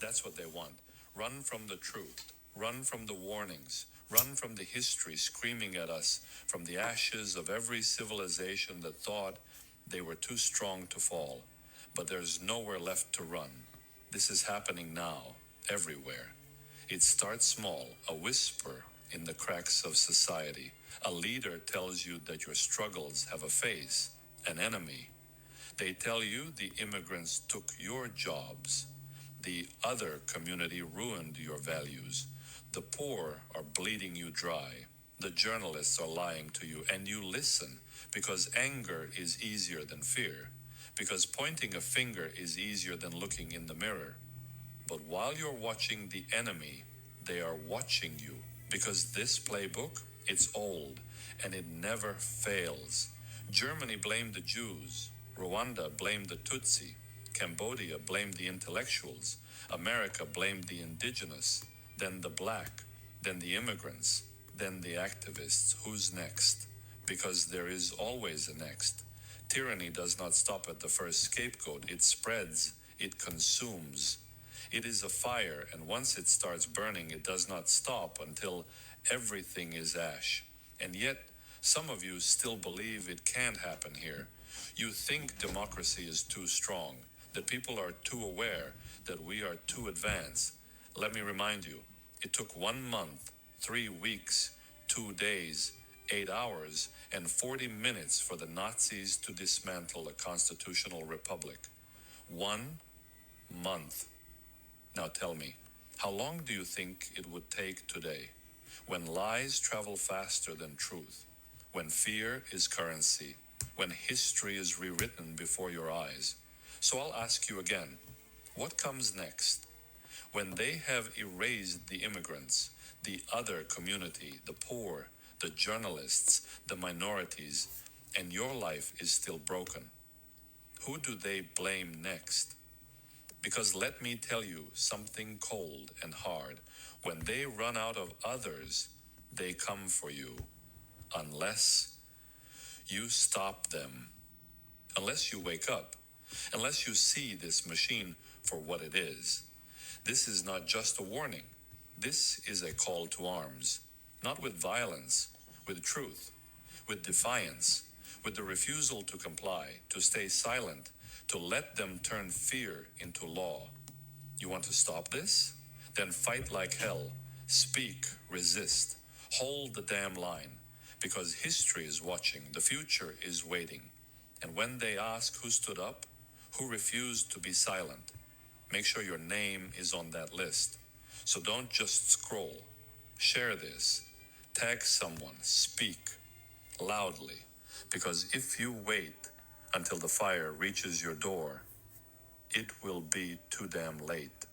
That's what they want. Run from the truth. Run from the warnings. Run from the history screaming at us from the ashes of every civilization that thought they were too strong to fall. But there's nowhere left to run. This is happening now, everywhere. It starts small, a whisper in the cracks of society. A leader tells you that your struggles have a face, an enemy. They tell you the immigrants took your jobs. The other community ruined your values. The poor are bleeding you dry. The journalists are lying to you, and you listen because anger is easier than fear, because pointing a finger is easier than looking in the mirror. But while you're watching the enemy, they are watching you, because this playbook, it's old and it never fails. Germany blamed the Jews. Rwanda blamed the Tutsi. Cambodia blamed the intellectuals. America blamed the indigenous, then the black, then the immigrants, then the activists. Who's next? Because there is always a next. Tyranny does not stop at the first scapegoat. It spreads, it consumes. It is a fire, and once it starts burning, it does not stop until everything is ash. And yet, some of you still believe it can't happen here. You think democracy is too strong, that people are too aware, that we are too advanced. Let me remind you, it took 1 month, 3 weeks, 2 days, 8 hours, and 40 minutes for the Nazis to dismantle a constitutional republic. 1 month. Now tell me, how long do you think it would take today, when lies travel faster than truth, when fear is currency, when history is rewritten before your eyes? So I'll ask you again, what comes next? When they have erased the immigrants, the other community, the poor, the journalists, the minorities, and your life is still broken, who do they blame next? Because let me tell you something cold and hard. When they run out of others, they come for you. Unless you stop them. Unless you wake up. Unless you see this machine for what it is. This is not just a warning. This is a call to arms. Not with violence, with truth, with defiance, with the refusal to comply, to stay silent, to let them turn fear into law. You want to stop this? Then fight like hell. Speak, resist, hold the damn line. Because history is watching, the future is waiting. And when they ask who stood up, who refused to be silent, make sure your name is on that list. So don't just scroll. Share this. Tag someone. Speak loudly. Because if you wait until the fire reaches your door, it will be too damn late.